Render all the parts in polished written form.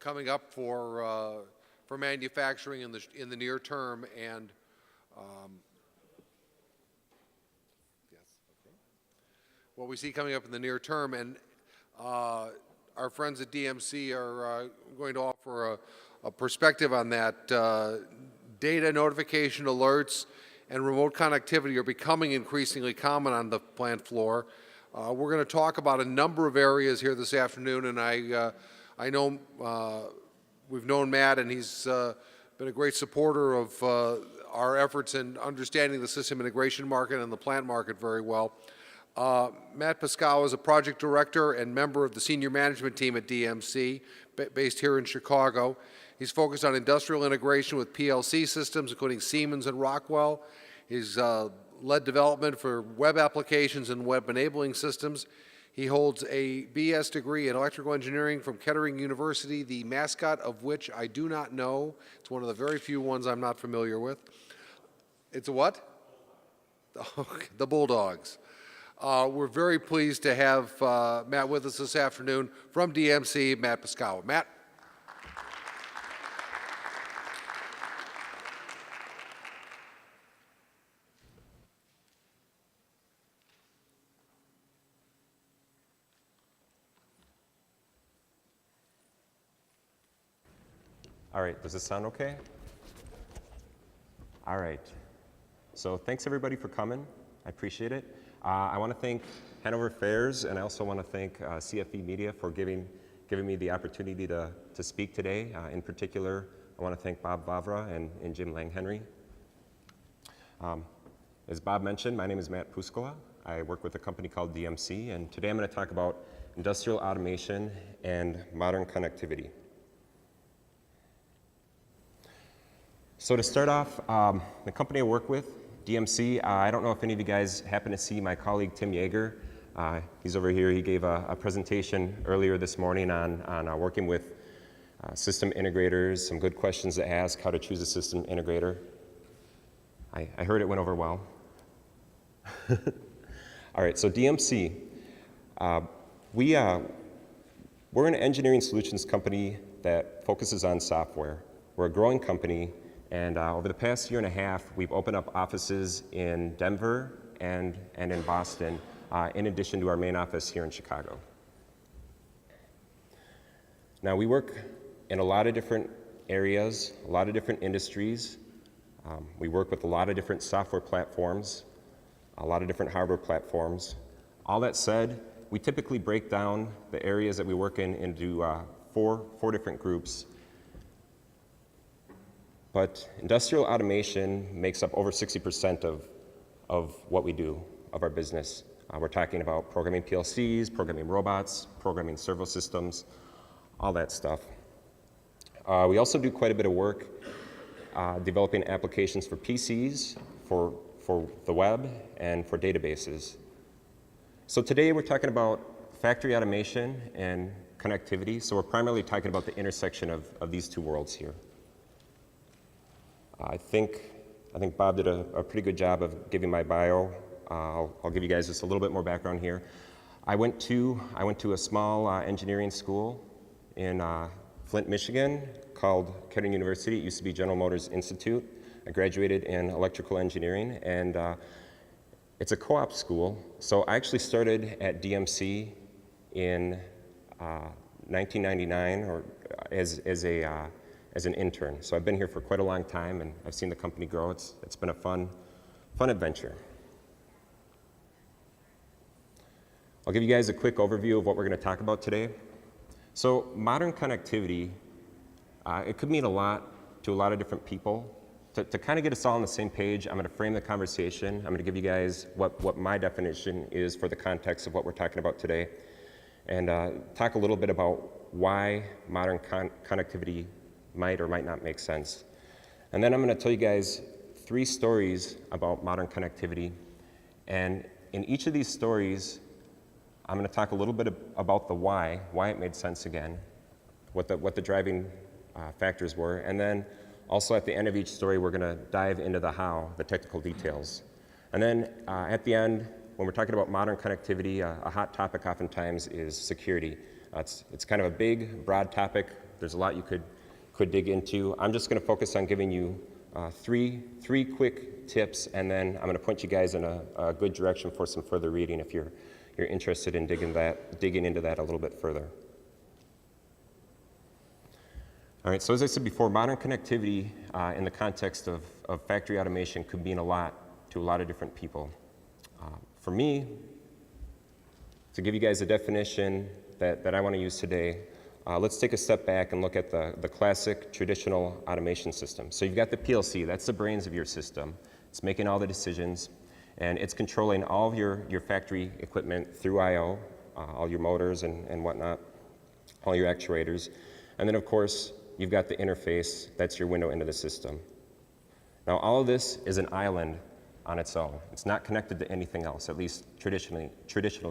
coming up for manufacturing in the near term, and yes, okay. What we see coming up in the near term, and our friends at DMC are going to offer a perspective on that. Data notification alerts and remote connectivity are becoming increasingly common on the plant floor. We're going to talk about a number of areas here this afternoon, and I know we've known Matt, and he's been a great supporter of our efforts in understanding the system integration market and the plant market very well. Matt Puskala is a project director and member of the senior management team at DMC, based here in Chicago. He's focused on industrial integration with PLC systems, including Siemens and Rockwell. He's led development for web applications and web enabling systems. He holds a BS degree in electrical engineering from Kettering University, the mascot of which I do not know. It's one of the very few ones I'm not familiar with. It's a what? The Bulldogs. We're very pleased to have Matt with us this afternoon from DMC, Matt Puskala. Matt. All right, does this sound okay? All right, so thanks everybody for coming. I appreciate it. I want to thank Hanover Fairs, and I also want to thank CFE Media for giving me the opportunity to speak today. In particular, I want to thank Bob Vavra and Jim Lang-Henry. As Bob mentioned, my name is Matt Puskala. I work with a company called DMC, and today I'm going to talk about industrial automation and modern connectivity. So to start off, the company I work with, DMC, I don't know if any of you guys happen to see my colleague Tim Yeager. He's over here. He gave a presentation earlier this morning on working with system integrators, some good questions to ask, how to choose a system integrator. I heard it went over well. All right, so DMC, we're an engineering solutions company that focuses on software. We're a growing company. And over the past year and a half, we've opened up offices in Denver and in Boston, in addition to our main office here in Chicago. Now, we work in a lot of different areas, a lot of different industries. We work with a lot of different software platforms, a lot of different hardware platforms. All that said, we typically break down the areas that we work in into four different groups. But industrial automation makes up over 60% of what we do, of our business. We're talking about programming PLCs, programming robots, programming servo systems, all that stuff. We also do quite a bit of work developing applications for PCs, for the web, and for databases. So today we're talking about factory automation and connectivity. So we're primarily talking about the intersection of these two worlds here. I think Bob did a pretty good job of giving my bio. I'll give you guys just a little bit more background here. I went to a small engineering school in Flint, Michigan called Kettering University. It used to be General Motors Institute. I graduated in electrical engineering, and it's a co-op school. So I actually started at DMC in 1999, or as an intern. So I've been here for quite a long time, and I've seen the company grow. It's been a fun adventure. I'll give you guys a quick overview of what we're going to talk about today. So modern connectivity, it could mean a lot to a lot of different people. To kind of get us all on the same page, I'm going to frame the conversation. I'm going to give you guys what my definition is for the context of what we're talking about today, and talk a little bit about why modern connectivity might or might not make sense. And then I'm going to tell you guys 3 stories about modern connectivity. And in each of these stories, I'm going to talk a little bit about the why it made sense again, what the driving factors were. And then also at the end of each story, we're going to dive into the how, the technical details. And then at the end, when we're talking about modern connectivity, a hot topic oftentimes is security. It's kind of a big, broad topic. There's a lot you could dig into. I'm just going to focus on giving you three quick tips, and then I'm going to point you guys in a good direction for some further reading if you're interested in digging into that a little bit further. All right, so as I said before, modern connectivity in the context of factory automation could mean a lot to a lot of different people. For me, to give you guys a definition that I want to use today, let's take a step back and look at the classic traditional automation system. So you've got the PLC, that's the brains of your system. It's making all the decisions, and it's controlling all of your factory equipment through I/O, all your motors and whatnot, all your actuators. And then of course, you've got the interface, that's your window into the system. Now all of this is an island on its own. It's not connected to anything else, at least traditionally,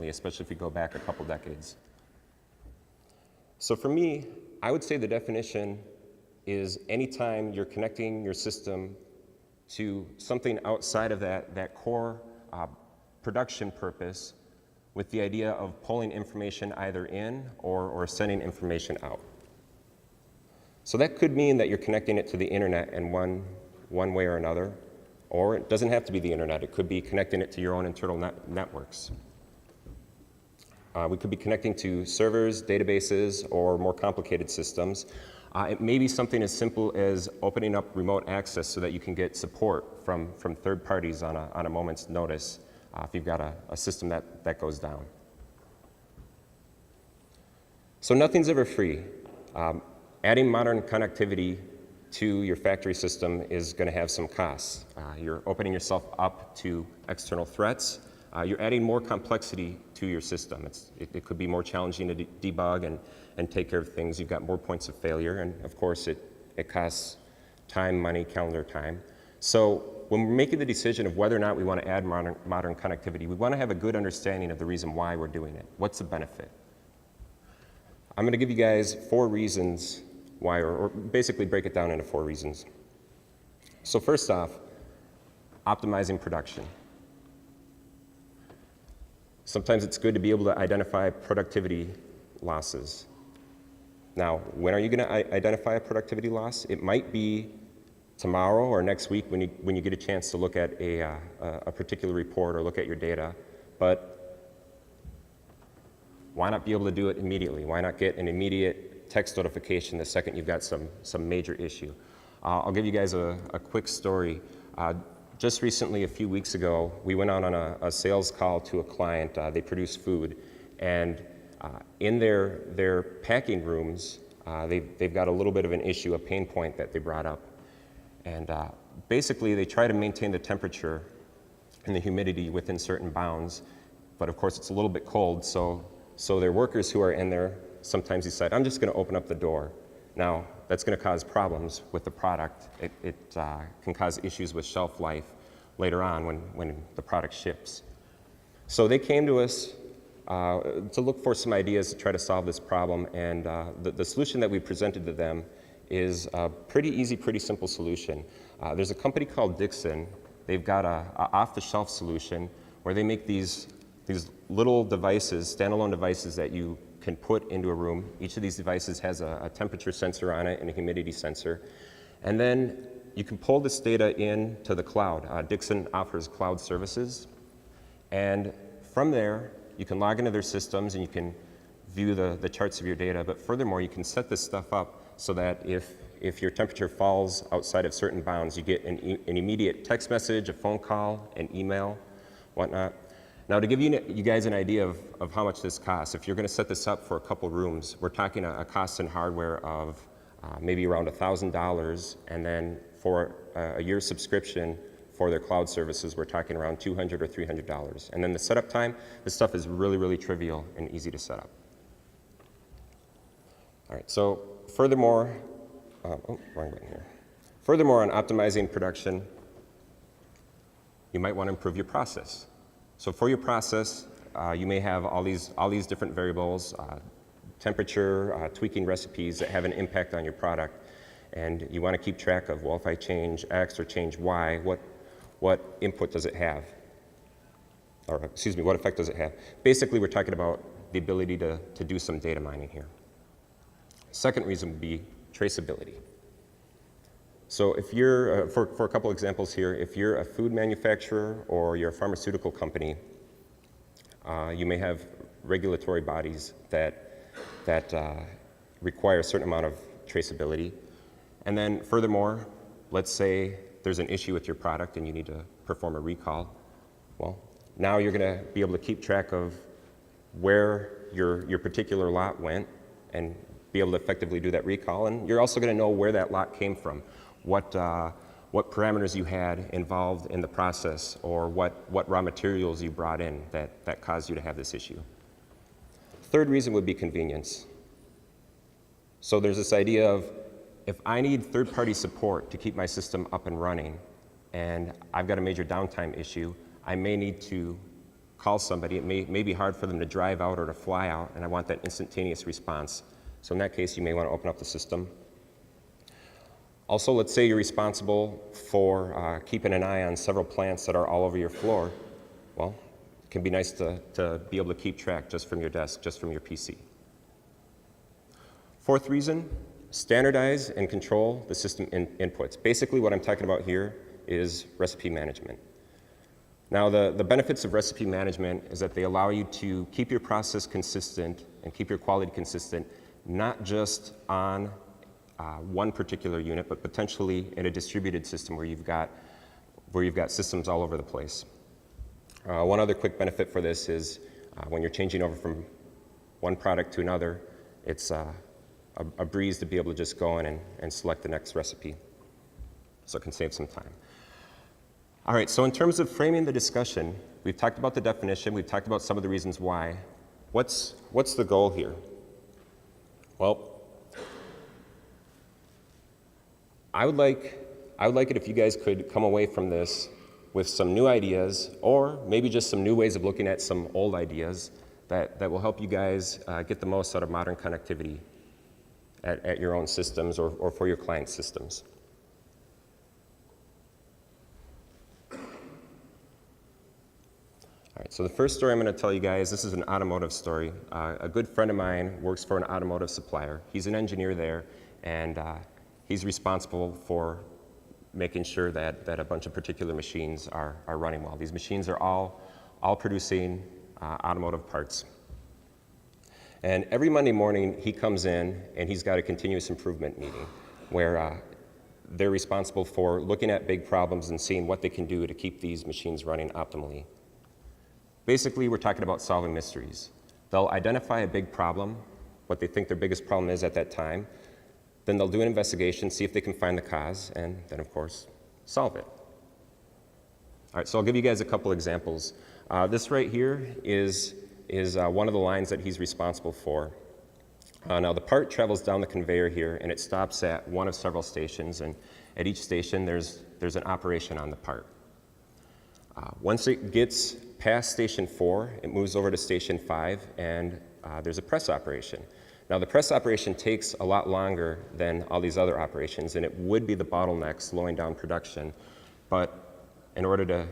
especially if you go back a couple decades. So for me, I would say the definition is anytime you're connecting your system to something outside of that core production purpose with the idea of pulling information either in or sending information out. So that could mean that you're connecting it to the internet in one way or another, or it doesn't have to be the internet. It could be connecting it to your own internal networks. We could be connecting to servers, databases, or more complicated systems. It may be something as simple as opening up remote access so that you can get support from third parties on a moment's notice if you've got a system that goes down. So nothing's ever free. Adding modern connectivity to your factory system is going to have some costs. You're opening yourself up to external threats. You're adding more complexity to your system. It could be more challenging to debug and take care of things. You've got more points of failure, and of course it costs time, money, calendar time. So when we're making the decision of whether or not we want to add modern connectivity, we want to have a good understanding of the reason why we're doing it. What's the benefit? I'm going to give you guys 4 reasons why, or basically break it down into 4 reasons. So first off, optimizing production. Sometimes it's good to be able to identify productivity losses. Now, when are you going to identify a productivity loss? It might be tomorrow or next week when you get a chance to look at a particular report or look at your data, but why not be able to do it immediately? Why not get an immediate text notification the second you've got some major issue? I'll give you guys a quick story. Just recently, a few weeks ago, we went out on a sales call to a client. They produce food, and in their packing rooms, they've got a little bit of an issue, a pain point that they brought up. And basically, they try to maintain the temperature and the humidity within certain bounds, but of course, it's a little bit cold, so their workers who are in there sometimes decide, I'm just going to open up the door. Now, that's going to cause problems with the product. It can cause issues with shelf life later on when the product ships. So they came to us to look for some ideas to try to solve this problem, and the solution that we presented to them is a pretty easy, pretty simple solution. There's a company called Dixon. They've got a off-the-shelf solution where they make these little devices, standalone devices that you can put into a room. Each of these devices has a temperature sensor on it and a humidity sensor. And then you can pull this data into the cloud. Dixon offers cloud services. And from there, you can log into their systems and you can view the charts of your data. But furthermore, you can set this stuff up so that if your temperature falls outside of certain bounds, you get an immediate text message, a phone call, an email, whatnot. Now, to give you guys an idea of how much this costs, if you're going to set this up for a couple rooms, we're talking a cost in hardware of maybe around $1,000, and then for a year's subscription for their cloud services, we're talking around $200 or $300. And then the setup time, this stuff is really, really trivial and easy to set up. All right, so furthermore, wrong button here. Furthermore, on optimizing production, you might want to improve your process. So for your process, you may have all these different variables, temperature, tweaking recipes that have an impact on your product. And you want to keep track of, well, if I change X or change Y, what input does it have? Or excuse me, what effect does it have? Basically, we're talking about the ability to do some data mining here. Second reason would be traceability. So if you're, for a couple examples here, if you're a food manufacturer or you're a pharmaceutical company, you may have regulatory bodies that require a certain amount of traceability. And then furthermore, let's say there's an issue with your product and you need to perform a recall. Well, now you're going to be able to keep track of where your particular lot went and be able to effectively do that recall. And you're also going to know where that lot came from, what parameters you had involved in the process, or what raw materials you brought in that caused you to have this issue. Third reason would be convenience. So there's this idea of, if I need third-party support to keep my system up and running, and I've got a major downtime issue, I may need to call somebody. It may be hard for them to drive out or to fly out, and I want that instantaneous response. So in that case, you may want to open up the system. Also, let's say you're responsible for keeping an eye on several plants that are all over your floor. Well, it can be nice to be able to keep track just from your desk, just from your PC. Fourth reason, standardize and control the system inputs. Basically, what I'm talking about here is recipe management. Now, the benefits of recipe management is that they allow you to keep your process consistent and keep your quality consistent, not just on one particular unit, but potentially in a distributed system where you've got systems all over the place. One other quick benefit for this is when you're changing over from one product to another, it's a breeze to be able to just go in and select the next recipe, so it can save some time. All right, so in terms of framing the discussion, we've talked about the definition, we've talked about some of the reasons why. What's the goal here? Well, I would like it if you guys could come away from this with some new ideas, or maybe just some new ways of looking at some old ideas that will help you guys get the most out of modern connectivity at your own systems or for your client systems. All right, so the first story I'm going to tell you guys, this is an automotive story. A good friend of mine works for an automotive supplier. He's an engineer there, and he's responsible for making sure that a bunch of particular machines are running well. These machines are all producing automotive parts. And every Monday morning, he comes in and he's got a continuous improvement meeting where they're responsible for looking at big problems and seeing what they can do to keep these machines running optimally. Basically, we're talking about solving mysteries. They'll identify a big problem, what they think their biggest problem is at that time. Then they'll do an investigation, see if they can find the cause, and then, of course, solve it. All right, so I'll give you guys a couple examples. This right here is one of the lines that he's responsible for. Now, the part travels down the conveyor here, and it stops at one of several stations, and at each station, there's an operation on the part. Once it gets past station 4, it moves over to station 5, and there's a press operation. Now, the press operation takes a lot longer than all these other operations, and it would be the bottleneck slowing down production. But in order to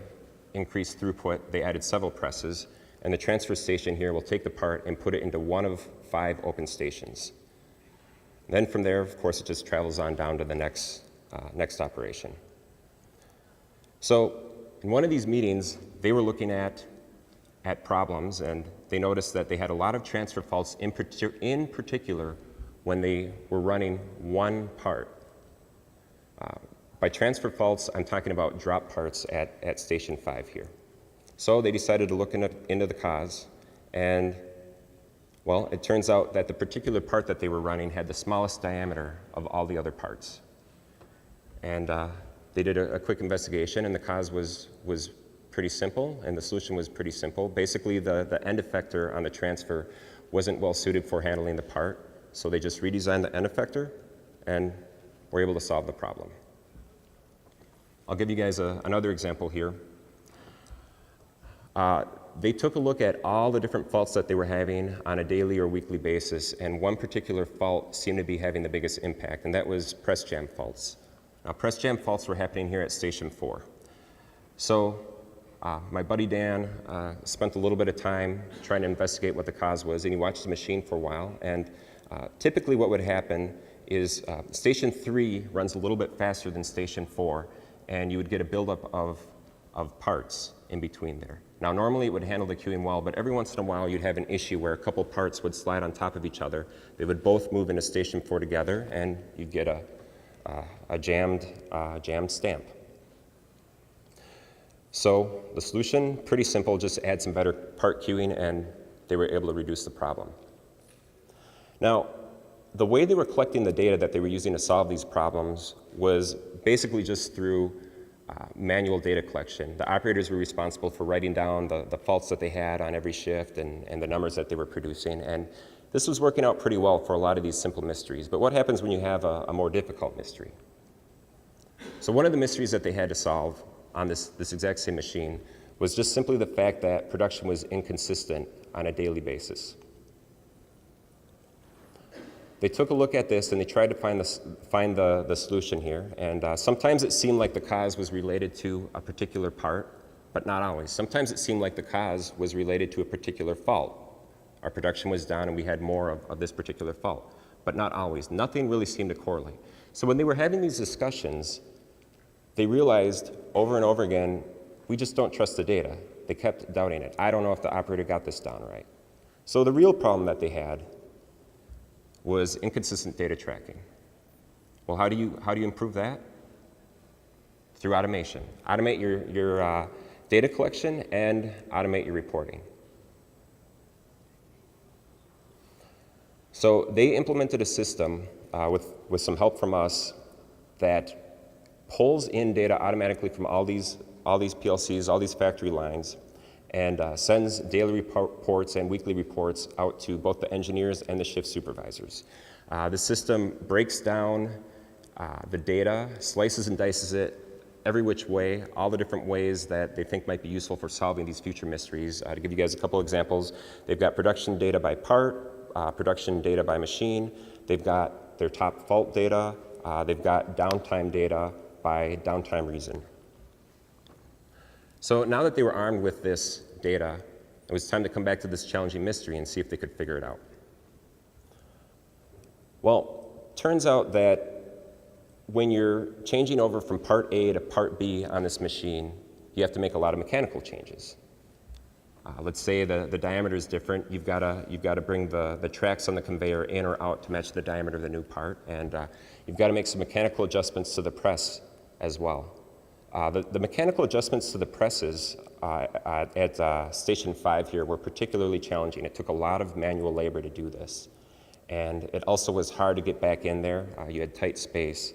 increase throughput, they added several presses, and the transfer station here will take the part and put it into one of 5 open stations. And then from there, of course, it just travels on down to the next operation. So in one of these meetings, they were looking at problems, and they noticed that they had a lot of transfer faults, in particular when they were running one part. By transfer faults, I'm talking about drop parts at station 5 here. So they decided to look into the cause, and well, it turns out that the particular part that they were running had the smallest diameter of all the other parts. And they did a quick investigation, and the cause was pretty simple, and the solution was pretty simple. Basically, the end effector on the transfer wasn't well suited for handling the part, so they just redesigned the end effector and were able to solve the problem. I'll give you guys another example here. They took a look at all the different faults that they were having on a daily or weekly basis, and one particular fault seemed to be having the biggest impact, and that was press jam faults. Now, press jam faults were happening here at station 4. So my buddy Dan spent a little bit of time trying to investigate what the cause was, and he watched the machine for a while, and Typically what would happen is station 3 runs a little bit faster than station 4, and you would get a buildup of parts in between there. Now normally it would handle the queuing well, but every once in a while you'd have an issue where a couple parts would slide on top of each other. They would both move into station 4 together, and you'd get a jammed stamp. So the solution, pretty simple, just add some better part queuing, and they were able to reduce the problem. Now, the way they were collecting the data that they were using to solve these problems was basically just through manual data collection. The operators were responsible for writing down the faults that they had on every shift and the numbers that they were producing. And this was working out pretty well for a lot of these simple mysteries. But what happens when you have a more difficult mystery? So one of the mysteries that they had to solve on this exact same machine was just simply the fact that production was inconsistent on a daily basis. They took a look at this and they tried to find the solution here. And sometimes it seemed like the cause was related to a particular part, but not always. Sometimes it seemed like the cause was related to a particular fault. Our production was down and we had more of this particular fault, but not always. Nothing really seemed to correlate. So when they were having these discussions, they realized over and over again, we just don't trust the data. They kept doubting it. I don't know if the operator got this down right. So the real problem that they had was inconsistent data tracking. Well, how do you improve that? Through automation. Automate your data collection and automate your reporting. So they implemented a system with some help from us that pulls in data automatically from all these PLCs, all these factory lines, and sends daily reports and weekly reports out to both the engineers and the shift supervisors. The system breaks down the data, slices and dices it every which way, all the different ways that they think might be useful for solving these future mysteries. To give you guys a couple examples, they've got production data by part, production data by machine, they've got their top fault data, they've got downtime data by downtime reason. So now that they were armed with this data, it was time to come back to this challenging mystery and see if they could figure it out. Well, turns out that when you're changing over from part A to part B on this machine, you have to make a lot of mechanical changes. Let's say the diameter is different. You've got to bring the tracks on the conveyor in or out to match the diameter of the new part, and you've got to make some mechanical adjustments to the press as well. The mechanical adjustments to the presses at Station 5 here were particularly challenging. It took a lot of manual labor to do this. And it also was hard to get back in there. You had tight space.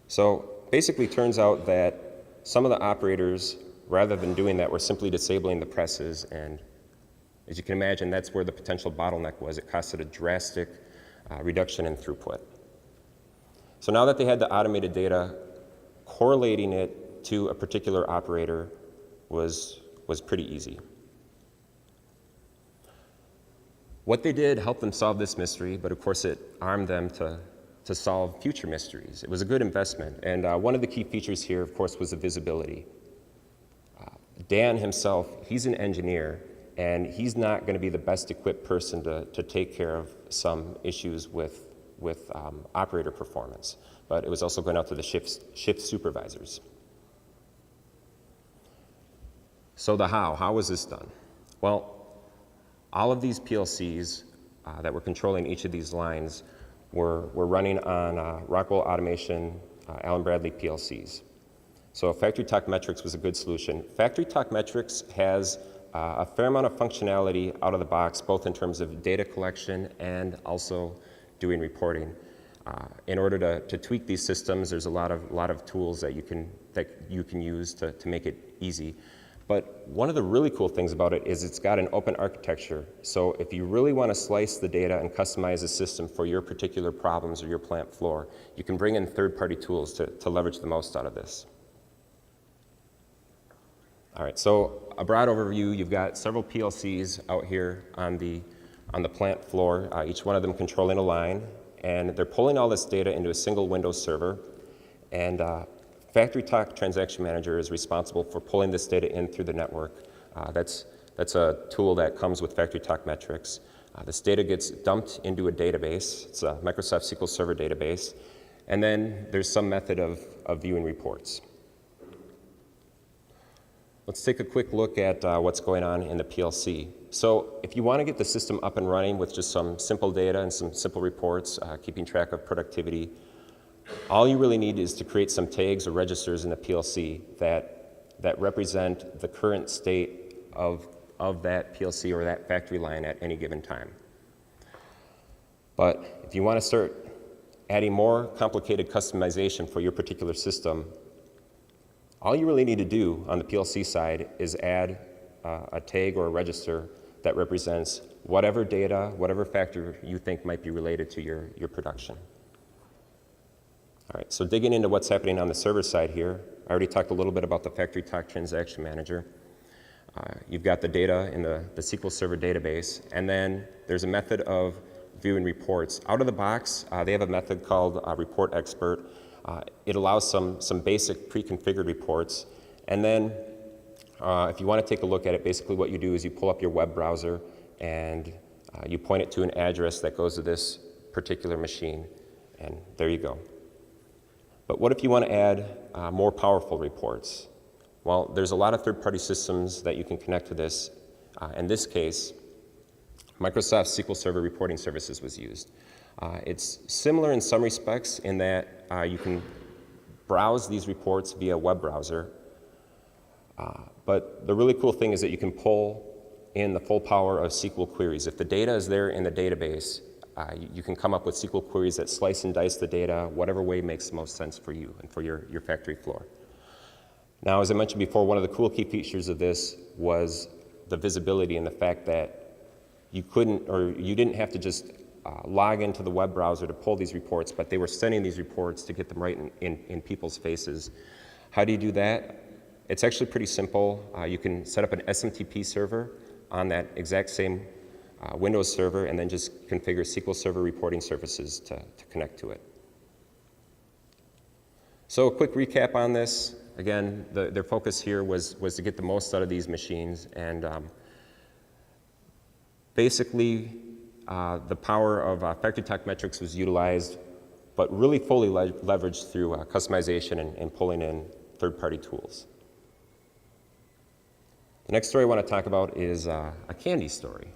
So basically, it turns out that some of the operators, rather than doing that, were simply disabling the presses. And as you can imagine, that's where the potential bottleneck was. It costed a drastic reduction in throughput. So now that they had the automated data, correlating it to a particular operator was pretty easy. What they did helped them solve this mystery, but of course it armed them to solve future mysteries. It was a good investment, and one of the key features here, of course, was the visibility. Dan himself, he's an engineer, and he's not going to be the best equipped person to take care of some issues with operator performance, but it was also going out to the shift supervisors. So how was this done? Well, all of these PLCs that were controlling each of these lines were running on Rockwell Automation Allen Bradley PLCs. So Factory Talk Metrics was a good solution. Factory Talk Metrics has a fair amount of functionality out of the box, both in terms of data collection and also doing reporting. In order to tweak these systems, there's a lot of tools that you can use to make it easy. But one of the really cool things about it is it's got an open architecture. So if you really want to slice the data and customize the system for your particular problems or your plant floor, you can bring in third-party tools to leverage the most out of this. All right, so a broad overview, you've got several PLCs out here on the plant floor, each one of them controlling a line, and they're pulling all this data into a single Windows server, and Factory Talk Transaction Manager is responsible for pulling this data in through the network. That's a tool that comes with Factory Talk Metrics. This data gets dumped into a database. It's a Microsoft SQL Server database. And then there's some method of viewing reports. Let's take a quick look at what's going on in the PLC. So if you want to get the system up and running with just some simple data and some simple reports, keeping track of productivity, all you really need is to create some tags or registers in the PLC that represent the current state of that PLC or that factory line at any given time. But if you want to start adding more complicated customization for your particular system, all you really need to do on the PLC side is add a tag or a register that represents whatever data, whatever factor you think might be related to your production. All right, so digging into what's happening on the server side here, I already talked a little bit about the factory talk transaction manager. You've got the data in the SQL Server database, and then there's a method of viewing reports. Out of the box, they have a method called Report Expert. It allows some basic pre-configured reports, and then if you want to take a look at it, basically what you do is you pull up your web browser and you point it to an address that goes to this particular machine, and there you go. But what if you want to add more powerful reports? Well, there's a lot of third-party systems that you can connect to this. In this case, Microsoft SQL Server Reporting Services was used. It's similar in some respects in that you can browse these reports via a web browser. But the really cool thing is that you can pull in the full power of SQL queries. If the data is there in the database, you can come up with SQL queries that slice and dice the data whatever way makes the most sense for you and for your factory floor. Now, as I mentioned before, one of the cool key features of this was the visibility and the fact that you didn't have to just log into the web browser to pull these reports, but they were sending these reports to get them right in people's faces. How do you do that? It's actually pretty simple. You can set up an SMTP server on that exact same Windows server and then just configure SQL Server Reporting Services to connect to it. So a quick recap on this. Again, their focus here was to get the most out of these machines, and basically the power of Factory Talk Metrics was utilized, but really fully leveraged through customization and pulling in third-party tools. The next story I want to talk about is a candy story.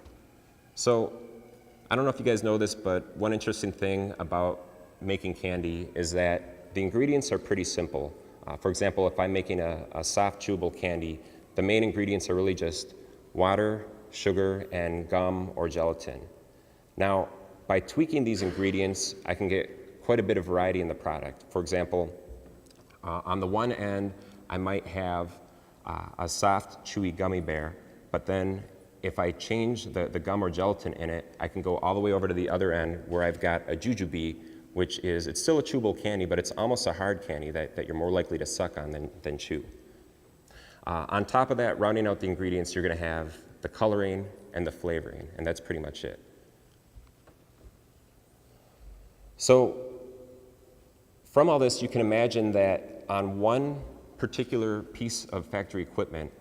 So I don't know if you guys know this, but one interesting thing about making candy is that the ingredients are pretty simple. For example, if I'm making a soft chewable candy, the main ingredients are really just water, sugar, and gum or gelatin. Now, by tweaking these ingredients, I can get quite a bit of variety in the product. For example, on the one end, I might have a soft, chewy gummy bear, but then if I change the gum or gelatin in it, I can go all the way over to the other end where I've got a jujube, which is, it's still a chewable candy, but it's almost a hard candy that you're more likely to suck on than chew. On top of that, rounding out the ingredients, you're going to have the coloring and the flavoring, and that's pretty much it. So from all this, you can imagine that on one particular piece of factory equipment,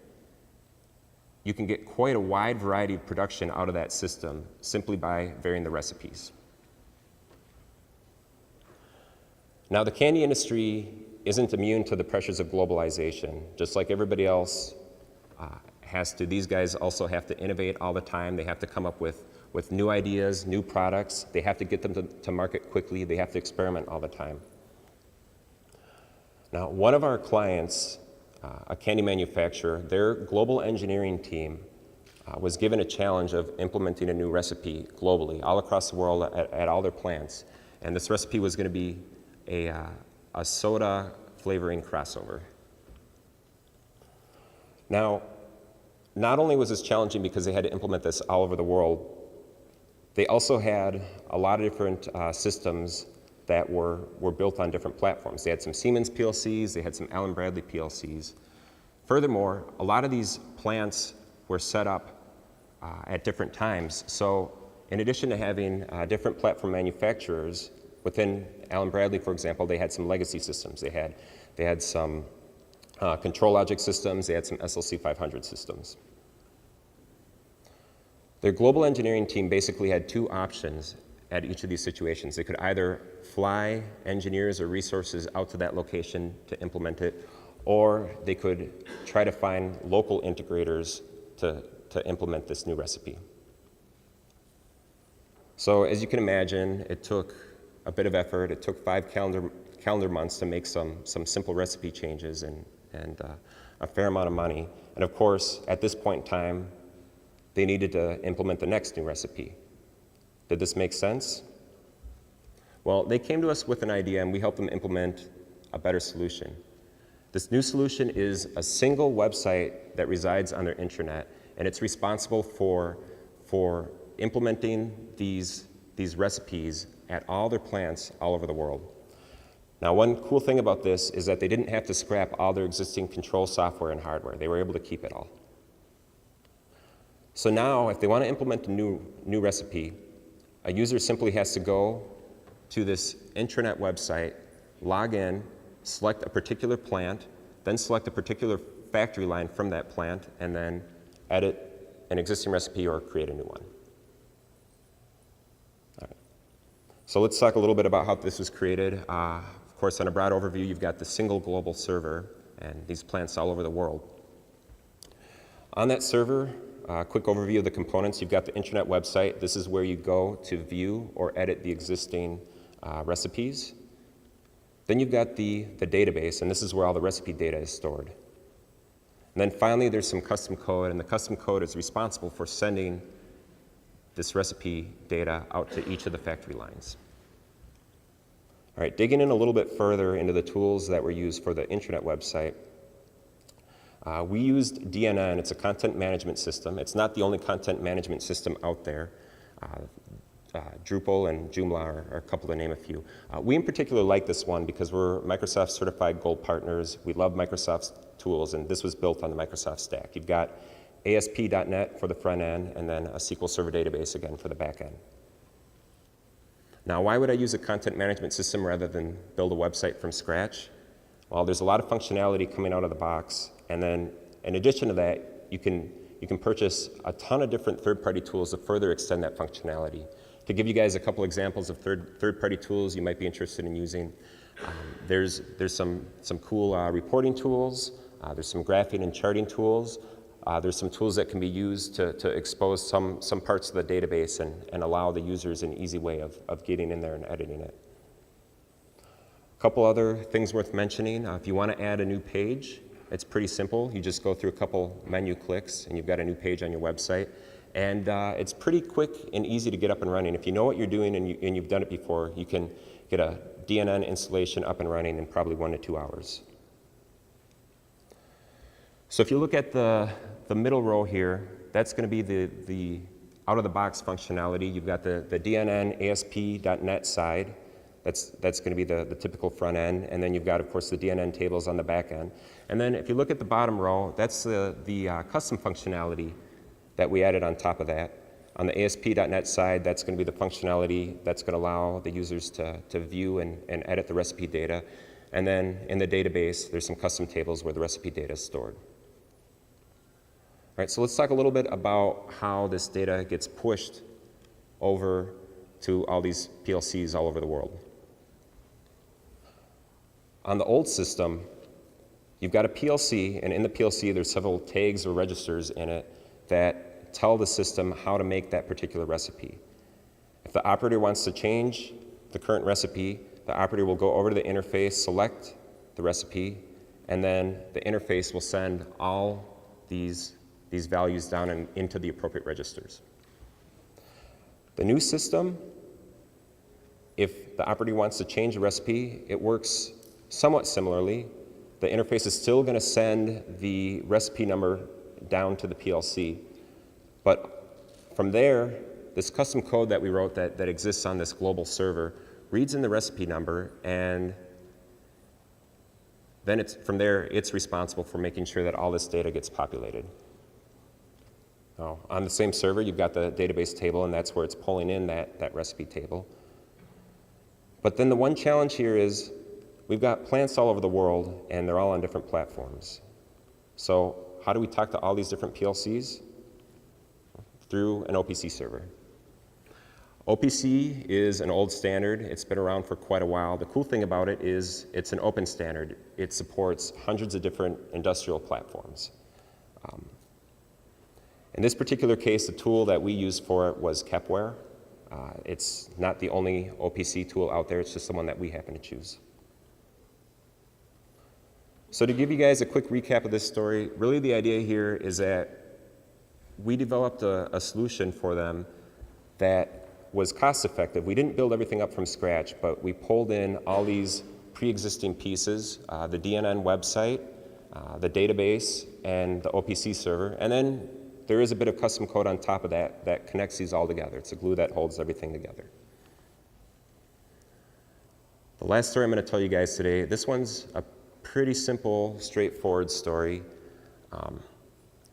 you can get quite a wide variety of production out of that system simply by varying the recipes. Now, the candy industry isn't immune to the pressures of globalization. Just like everybody else has to, these guys also have to innovate all the time. They have to come up with new ideas, new products. They have to get them to market quickly. They have to experiment all the time. Now, one of our clients, a candy manufacturer, their global engineering team was given a challenge of implementing a new recipe globally, all across the world at all their plants. And this recipe was going to be a soda flavoring crossover. Now, not only was this challenging because they had to implement this all over the world, they also had a lot of different systems that were built on different platforms. They had some Siemens PLCs, they had some Allen Bradley PLCs. Furthermore, a lot of these plants were set up at different times. So in addition to having different platform manufacturers, within Allen Bradley, for example, they had some legacy systems. They had some control logic systems, they had some SLC 500 systems. Their global engineering team basically had two options at each of these situations. They could either fly engineers or resources out to that location to implement it, or they could try to find local integrators to implement this new recipe. So as you can imagine, it took a bit of effort. It took 5 calendar months to make some simple recipe changes and a fair amount of money. And of course, at this point in time, they needed to implement the next new recipe. Did this make sense? Well, they came to us with an idea and we helped them implement a better solution. This new solution is a single website that resides on their intranet, and it's responsible for implementing these recipes at all their plants all over the world. Now, one cool thing about this is that they didn't have to scrap all their existing control software and hardware. They were able to keep it all. So now, if they want to implement a new recipe, a user simply has to go to this intranet website, log in, select a particular plant, then select a particular factory line from that plant, and then edit an existing recipe or create a new one. All right. So let's talk a little bit about how this was created. Of course, on a broad overview, you've got the single global server and these plants all over the world. On that server, quick overview of the components. You've got the intranet website. This is where you go to view or edit the existing recipes. Then you've got the database, and this is where all the recipe data is stored. And then finally, there's some custom code, and the custom code is responsible for sending this recipe data out to each of the factory lines. All right, digging in a little bit further into the tools that were used for the intranet website, we used DNN. It's a content management system. It's not the only content management system out there. Drupal and Joomla are a couple to name a few. We in particular like this one because we're Microsoft certified gold partners. We love Microsoft's tools, and this was built on the Microsoft stack. You've got ASP.NET for the front end, and then a SQL Server database again for the back end. Now, why would I use a content management system rather than build a website from scratch? Well, there's a lot of functionality coming out of the box, and then in addition to that, you can purchase a ton of different third-party tools to further extend that functionality. To give you guys a couple examples of third-party tools you might be interested in using, there's some cool reporting tools, there's some graphing and charting tools, there's some tools that can be used to expose some parts of the database and allow the users an easy way of getting in there and editing it. A couple other things worth mentioning. If you want to add a new page, it's pretty simple. You just go through a couple menu clicks and you've got a new page on your website. And it's pretty quick and easy to get up and running. If you know what you're doing and you've done it before, you can get a DNN installation up and running in probably 1 to 2 hours. So if you look at the middle row here, that's going to be the out-of-the-box functionality. You've got the DNN ASP.NET side. That's going to be the typical front end. And then you've got, of course, the DNN tables on the back end. And then if you look at the bottom row, that's the custom functionality that we added on top of that. On the ASP.NET side, that's going to be the functionality that's going to allow the users to view and edit the recipe data. And then in the database, there's some custom tables where the recipe data is stored. All right, so let's talk a little bit about how this data gets pushed over to all these PLCs all over the world. On the old system, you've got a PLC, and in the PLC, there's several tags or registers in it that tell the system how to make that particular recipe. If the operator wants to change the current recipe, the operator will go over to the interface, select the recipe, and then the interface will send all these values down and into the appropriate registers. The new system, if the operator wants to change a recipe, it works somewhat similarly. The interface is still going to send the recipe number down to the PLC. But from there, this custom code that we wrote that exists on this global server reads in the recipe number, and then from there, it's responsible for making sure that all this data gets populated. Now, on the same server, you've got the database table, and that's where it's pulling in that recipe table. But then the one challenge here is we've got plants all over the world, and they're all on different platforms. So how do we talk to all these different PLCs? through an OPC server. OPC is an old standard. It's been around for quite a while. The cool thing about it is it's an open standard. It supports hundreds of different industrial platforms. In this particular case, the tool that we used for it was Kepware. It's not the only OPC tool out there. It's just the one that we happen to choose. So to give you guys a quick recap of this story, really the idea here is that we developed a solution for them that was cost effective. We didn't build everything up from scratch, but we pulled in all these pre-existing pieces, the DNN website, the database, and the OPC server, and then there is a bit of custom code on top of that that connects these all together. It's a glue that holds everything together. The last story I'm going to tell you guys today, this one's a pretty simple, straightforward story,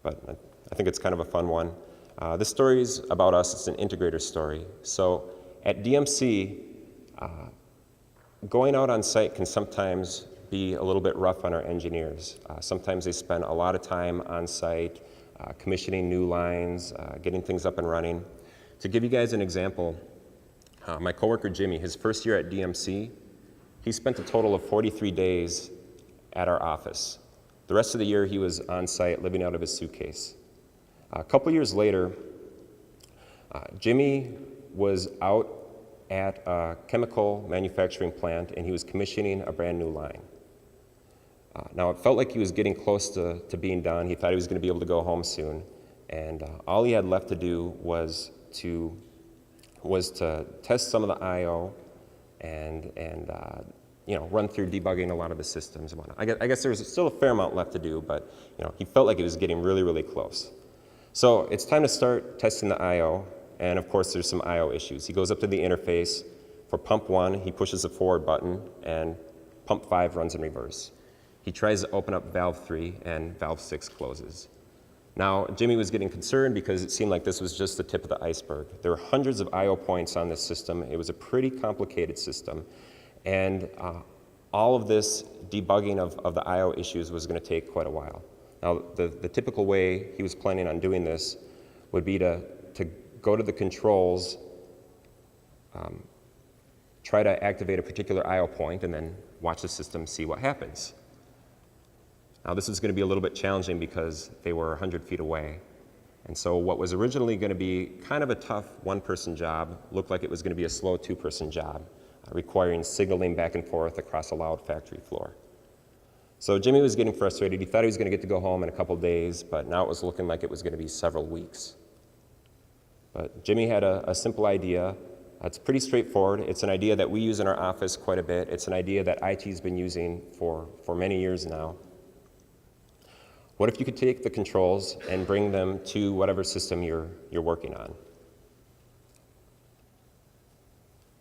but I think it's kind of a fun one. This story is about us. It's an integrator story. So at DMC, going out on site can sometimes be a little bit rough on our engineers. Sometimes they spend a lot of time on site, commissioning new lines, getting things up and running. To give you guys an example, my coworker Jimmy, his first year at DMC, he spent a total of 43 days at our office. The rest of the year he was on site living out of his suitcase. A couple years later, Jimmy was out at a chemical manufacturing plant and he was commissioning a brand new line. Now it felt like he was getting close to being done. He thought he was going to be able to go home soon. And all he had left to do was to test some of the I/O and run through debugging a lot of the systems and whatnot. I guess there was still a fair amount left to do, but he felt like it was getting really, really close. So it's time to start testing the I/O, and of course there's some I/O issues. He goes up to the interface. For pump 1, he pushes the forward button, and pump 5 runs in reverse. He tries to open up valve 3, and valve 6 closes. Now, Jimmy was getting concerned because it seemed like this was just the tip of the iceberg. There were hundreds of I/O points on this system. It was a pretty complicated system, and all of this debugging of the I/O issues was going to take quite a while. Now, the typical way he was planning on doing this would be to go to the controls, try to activate a particular I/O point, and then watch the system see what happens. Now, this is going to be a little bit challenging because they were 100 feet away. And so what was originally going to be kind of a tough one-person job looked like it was going to be a slow two-person job, requiring signaling back and forth across a loud factory floor. So Jimmy was getting frustrated. He thought he was going to get to go home in a couple days, but now it was looking like it was going to be several weeks. But Jimmy had a simple idea. It's pretty straightforward. It's an idea that we use in our office quite a bit. It's an idea that IT's been using for many years now. What if you could take the controls and bring them to whatever system you're working on?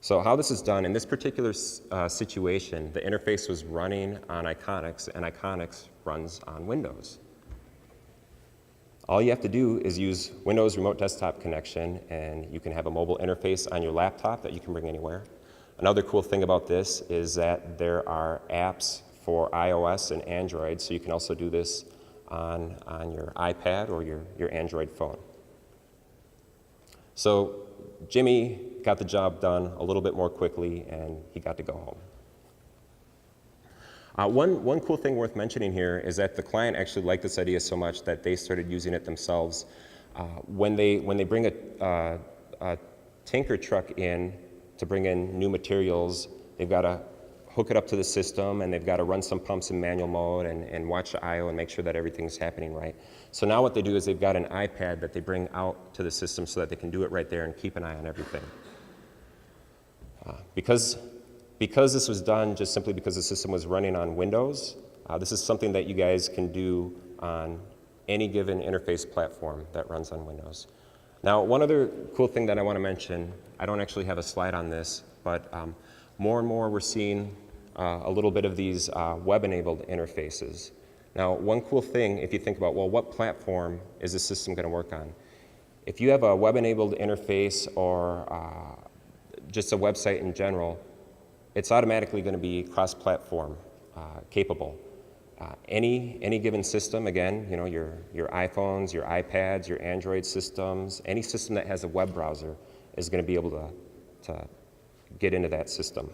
So how this is done, in this particular situation, the interface was running on Iconics, and Iconics runs on Windows. All you have to do is use Windows Remote Desktop Connection, and you can have a mobile interface on your laptop that you can bring anywhere. Another cool thing about this is that there are apps for iOS and Android, so you can also do this on your iPad or your Android phone. So Jimmy got the job done a little bit more quickly, and he got to go home. One cool thing worth mentioning here is that the client actually liked this idea so much that they started using it themselves. When they bring a tanker truck in to bring in new materials, they've got to hook it up to the system, and they've got to run some pumps in manual mode and watch the I/O and make sure that everything's happening right. So now what they do is they've got an iPad that they bring out to the system so that they can do it right there and keep an eye on everything. Because this was done just simply because the system was running on Windows, this is something that you guys can do on any given interface platform that runs on Windows. Now, one other cool thing that I want to mention, I don't actually have a slide on this, but more and more we're seeing a little bit of these web-enabled interfaces. Now, one cool thing, if you think about, well, what platform is this system going to work on? If you have a web-enabled interface or just a website in general, it's automatically going to be cross-platform capable. Any given system, again, you know, your iPhones, your iPads, your Android systems, any system that has a web browser is going to be able to get into that system.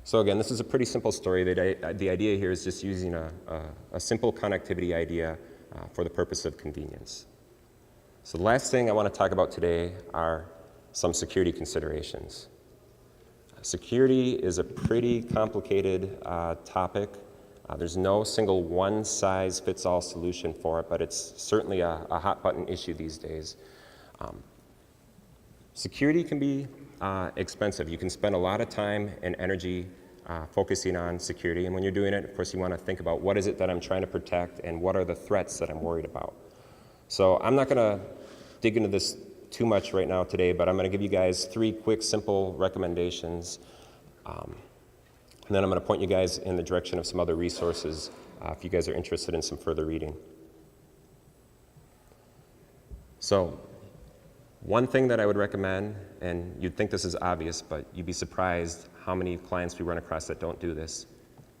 So again, this is a pretty simple story. The idea here is just using a simple connectivity idea for the purpose of convenience. So the last thing I want to talk about today are some security considerations. Security is a pretty complicated topic. There's no single one-size-fits-all solution for it, but it's certainly a hot-button issue these days. Security can be expensive. You can spend a lot of time and energy focusing on security, and when you're doing it, of course, you want to think about what is it that I'm trying to protect and what are the threats that I'm worried about. So I'm not going to dig into this too much right now today, but I'm going to give you guys 3 quick, simple recommendations, and then I'm going to point you guys in the direction of some other resources if you guys are interested in some further reading. So one thing that I would recommend, and you'd think this is obvious, but you'd be surprised how many clients we run across that don't do this.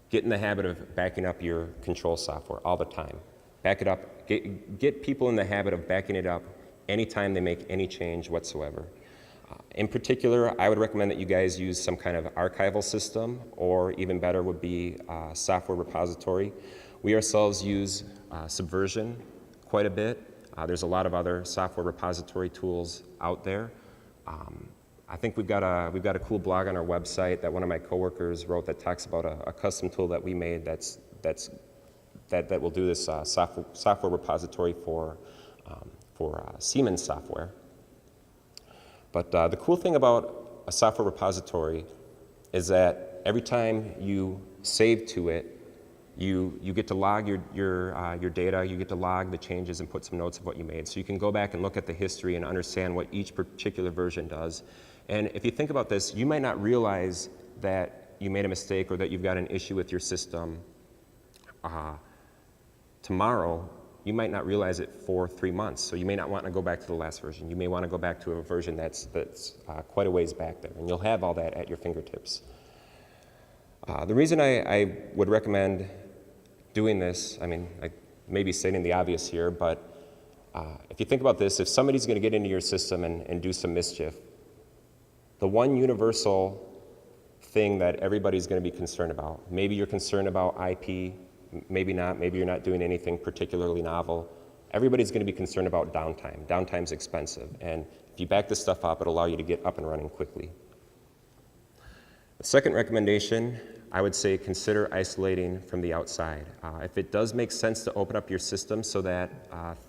Get in the habit of backing up your control software all the time. Back it up. Get people in the habit of backing it up anytime they make any change whatsoever. In particular, I would recommend that you guys use some kind of archival system, or even better would be a software repository. We ourselves use Subversion quite a bit. There's a lot of other software repository tools out there. I think we've got a cool blog on our website that one of my coworkers wrote that talks about a custom tool that we made that will do this software repository for Siemens software. But the cool thing about a software repository is that every time you save to it, you get to log your data, you get to log the changes and put some notes of what you made. So you can go back and look at the history and understand what each particular version does. And if you think about this, you might not realize that you made a mistake or that you've got an issue with your system tomorrow. You might not realize it for 3 months. So you may not want to go back to the last version. You may want to go back to a version that's quite a ways back there. And you'll have all that at your fingertips. The reason I would recommend doing this, I mean, I may be stating the obvious here, but if you think about this, if somebody's going to get into your system and do some mischief, the one universal thing that everybody's going to be concerned about, maybe you're concerned about IP, maybe not, maybe you're not doing anything particularly novel, everybody's going to be concerned about downtime. Downtime's expensive, and if you back this stuff up, it'll allow you to get up and running quickly. The second recommendation, I would say consider isolating from the outside. If it does make sense to open up your system so that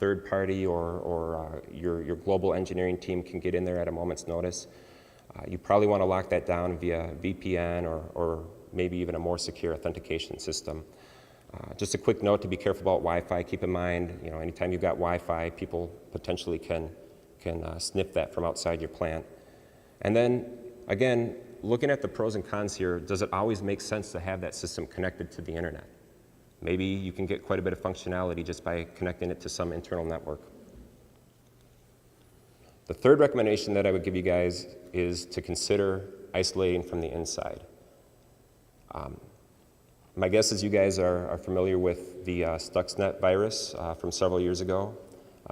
third party or your global engineering team can get in there at a moment's notice, you probably want to lock that down via VPN or maybe even a more secure authentication system. Just a quick note to be careful about Wi-Fi. Keep in mind, you know, anytime you've got Wi-Fi, people potentially can sniff that from outside your plant. And then, again, looking at the pros and cons here, does it always make sense to have that system connected to the internet? Maybe you can get quite a bit of functionality just by connecting it to some internal network. The third recommendation that I would give you guys is to consider isolating from the inside. My guess is you guys are familiar with the Stuxnet virus from several years ago.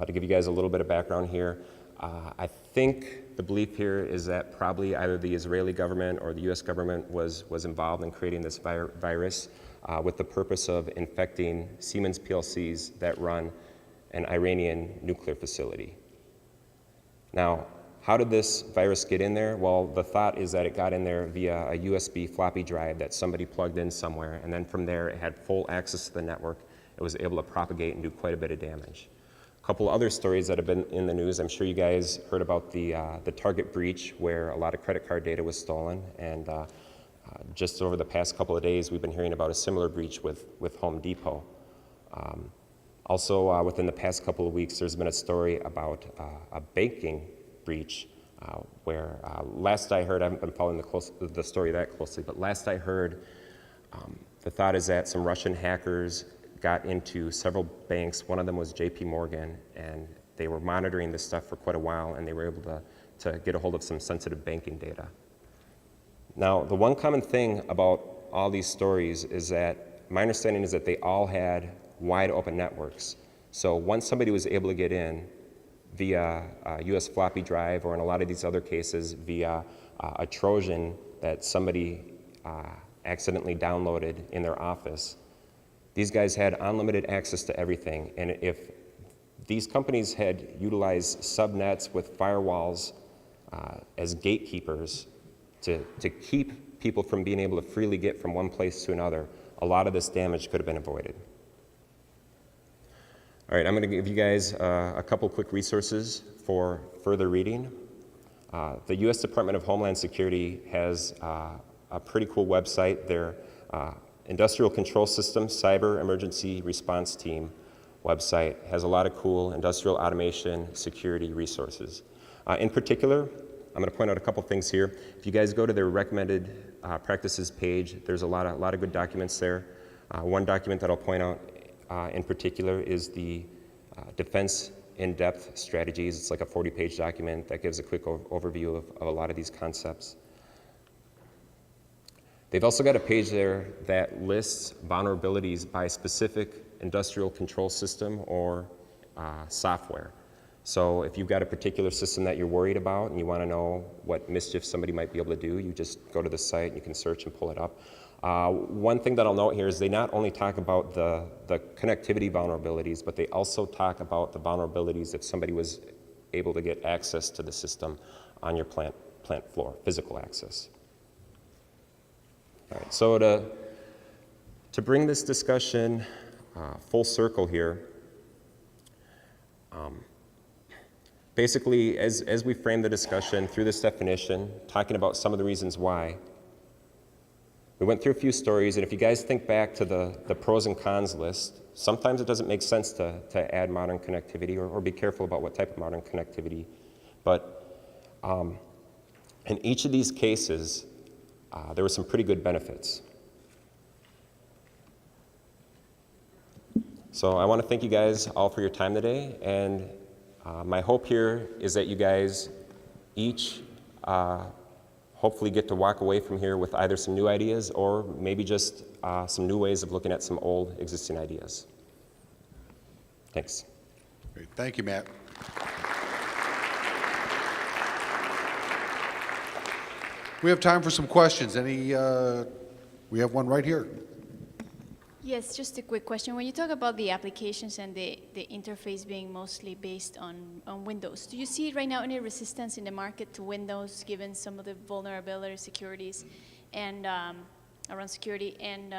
To give you guys a little bit of background here, I think the belief here is that probably either the Israeli government or the US government was involved in creating this virus with the purpose of infecting Siemens PLCs that run an Iranian nuclear facility. Now, how did this virus get in there? Well, the thought is that it got in there via a USB floppy drive that somebody plugged in somewhere, and then from there it had full access to the network. It was able to propagate and do quite a bit of damage. A couple other stories that have been in the news. I'm sure you guys heard about the Target breach where a lot of credit card data was stolen, and just over the past couple of days we've been hearing about a similar breach with Home Depot. Also, within the past couple of weeks, there's been a story about a banking breach where last I heard, I haven't been following the story that closely, but last I heard, the thought is that some Russian hackers got into several banks. One of them was JP Morgan, and they were monitoring this stuff for quite a while, and they were able to get a hold of some sensitive banking data. Now, the one common thing about all these stories is that, my understanding is that they all had wide open networks. So once somebody was able to get in via US floppy drive, or in a lot of these other cases via a Trojan that somebody accidentally downloaded in their office, these guys had unlimited access to everything. And if these companies had utilized subnets with firewalls as gatekeepers to keep people from being able to freely get from one place to another, a lot of this damage could have been avoided. All right, I'm going to give you guys a couple quick resources for further reading. The U.S. Department of Homeland Security has a pretty cool website. Their Industrial Control System Cyber Emergency Response Team website has a lot of cool industrial automation security resources. In particular, I'm going to point out a couple things here. If you guys go to their recommended practices page, there's a lot of good documents there. One document that I'll point out in particular is the Defense in-depth strategies. It's like a 40-page document that gives a quick overview of a lot of these concepts. They've also got a page there that lists vulnerabilities by specific industrial control system or software. So if you've got a particular system that you're worried about and you want to know what mischief somebody might be able to do, you just go to the site and you can search and pull it up. One thing that I'll note here is they not only talk about the connectivity vulnerabilities, but they also talk about the vulnerabilities if somebody was able to get access to the system on your plant floor, physical access. All right, so to bring this discussion full circle here, basically, as we frame the discussion through this definition, talking about some of the reasons why, we went through a few stories, and if you guys think back to the pros and cons list, sometimes it doesn't make sense to add modern connectivity, or be careful about what type of modern connectivity. But in each of these cases, there were some pretty good benefits. So I want to thank you guys all for your time today, and my hope here is that you guys each hopefully get to walk away from here with either some new ideas or maybe just some new ways of looking at some old existing ideas. Thanks. Great. Thank you, Matt. We have time for some questions. We have one right here. Yes, just a quick question. When you talk about the applications and the interface being mostly based on Windows, do you see right now any resistance in the market to Windows given some of the vulnerability securities and around security? And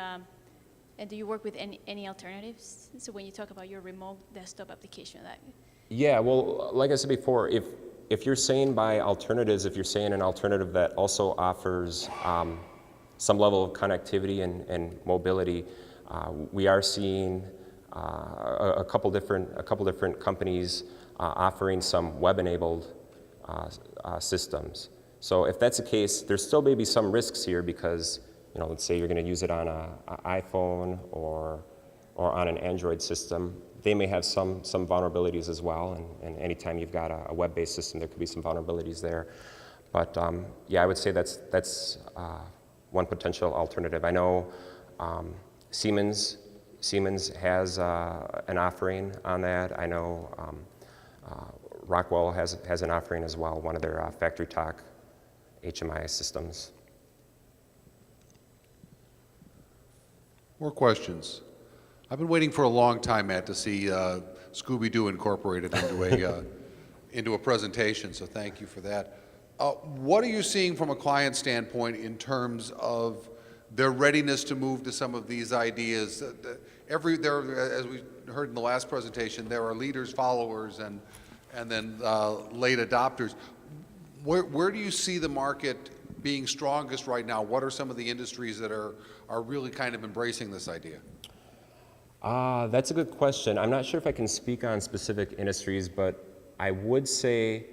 do you work with any alternatives? So when you talk about your remote desktop application, Yeah, well, like I said before, if you're saying by alternatives, if you're saying an alternative that also offers some level of connectivity and mobility, we are seeing a couple different companies offering some web-enabled systems. So if that's the case, there's still maybe some risks here because, let's say you're going to use it on an iPhone or on an Android system. They may have some vulnerabilities as well, and anytime you've got a web-based system, there could be some vulnerabilities there. But yeah, I would say that's one potential alternative. I know Siemens has an offering on that. I know Rockwell has an offering as well, one of their factory talk HMI systems. More questions? I've been waiting for a long time, Matt, to see Scooby-Doo incorporated into a presentation, so thank you for that. What are you seeing from a client standpoint in terms of their readiness to move to some of these ideas? As we heard in the last presentation, there are leaders, followers, and then late adopters. Where do you see the market being strongest right now? What are some of the industries that are really kind of embracing this idea? That's a good question. I'm not sure if I can speak on specific industries, but I would say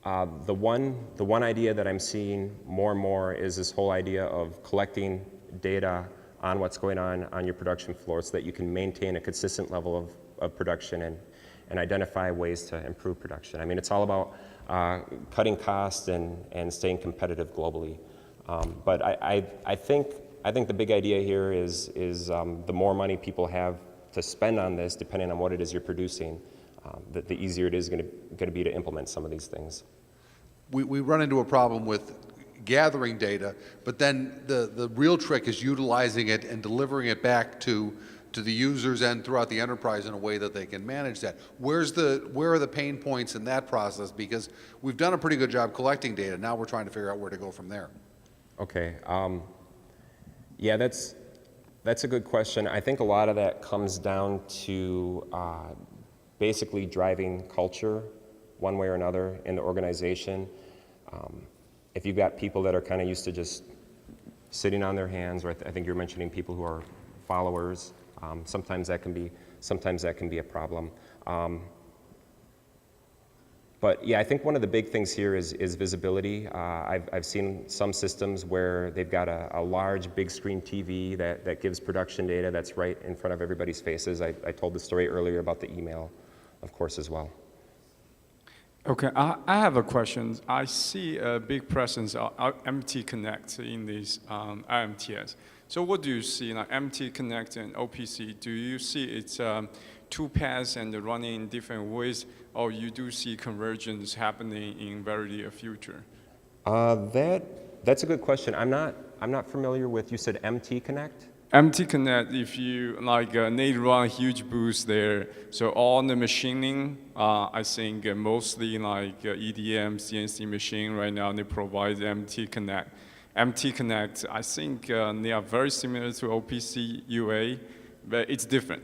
the one idea that I'm seeing more and more is this whole idea of collecting data on what's going on your production floor so that you can maintain a consistent level of production and identify ways to improve production. I mean, it's all about cutting costs and staying competitive globally. But I think I think the big idea here is the more money people have to spend on this, depending on what it is you're producing, the easier it is going to be to implement some of these things. We run into a problem with gathering data, but then the real trick is utilizing it and delivering it back to the users and throughout the enterprise in a way that they can manage that. Where are the pain points in that process? Because we've done a pretty good job collecting data. Now we're trying to figure out where to go from there. Okay. Yeah, that's a good question. I think a lot of that comes down to basically driving culture one way or another in the organization. If you've got people that are kind of used to just sitting on their hands, or I think you're mentioning people who are followers, sometimes that can be a problem. But yeah, I think one of the big things here is visibility. I've seen some systems where they've got a large big screen TV that gives production data that's right in front of everybody's faces. I told the story earlier about the email, of course, as well. Okay, I have a question. I see a big presence of MT Connect in these IMTS. So what do you see, like MT Connect and OPC? Do you see it's two paths and running in different ways, or you do see convergence happening in very near future? That's a good question. I'm not familiar with. You said MT Connect? MT Connect, if you like, they run a huge boost there. So all the machining, I think mostly like EDM, CNC machine right now, they provide MT Connect. MT Connect, I think they are very similar to OPC UA, but it's different.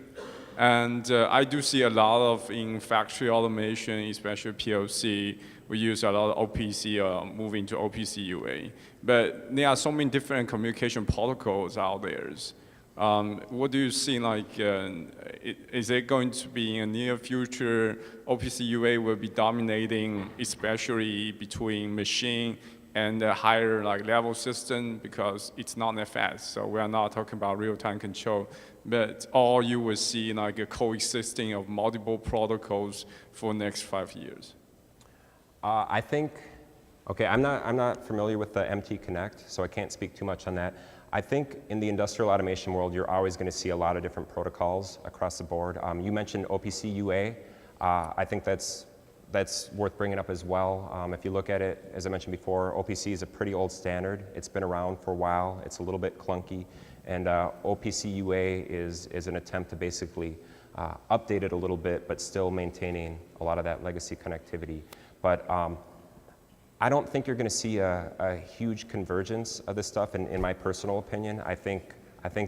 And I do see a lot of in factory automation, especially PLC, we use a lot of OPC, moving to OPC UA. But there are so many different communication protocols out there. What do you see, like, is it going to be in the near future, OPC UA will be dominating, especially between machine and a higher like level system, because it's not that fast. So we are not talking about real-time control, but all you will see like a coexisting of multiple protocols for the next 5 years. I think, okay, I'm not familiar with the MT Connect, so I can't speak too much on that. I think in the industrial automation world, you're always going to see a lot of different protocols across the board. You mentioned OPC UA. I think that's worth bringing up as well. If you look at it, as I mentioned before, OPC is a pretty old standard. It's been around for a while. It's a little bit clunky. And OPC UA is an attempt to basically update it a little bit, but still maintaining a lot of that legacy connectivity. But I don't think you're going to see a huge convergence of this stuff, in my personal opinion. I think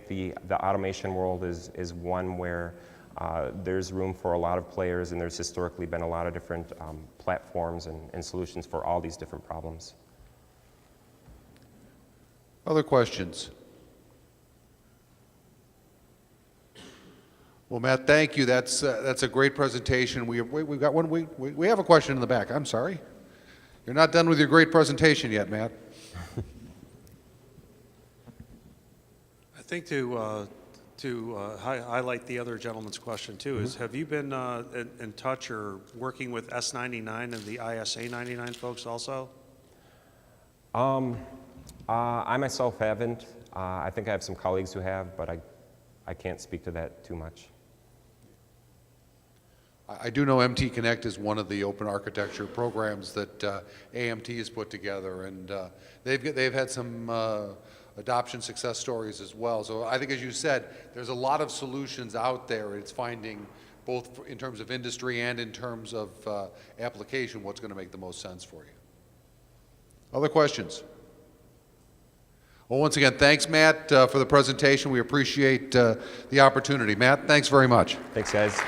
the automation world is one where there's room for a lot of players, and there's historically been a lot of different platforms and solutions for all these different problems. Other questions? Well, Matt, thank you. That's a great presentation. We've got one. We have a question in the back. I'm sorry. You're not done with your great presentation yet, Matt. I think to highlight the other gentleman's question too is, have you been in touch or working with S99 and the ISA 99 folks also? I myself haven't. I think I have some colleagues who have, but I can't speak to that too much. I do know MT Connect is one of the open architecture programs that AMT has put together, and they've had some adoption success stories as well. So I think, as you said, there's a lot of solutions out there. It's finding, both in terms of industry and in terms of application, what's going to make the most sense for you. Other questions? Well, once again, thanks, Matt, for the presentation. We appreciate the opportunity. Matt, thanks very much. Thanks, guys.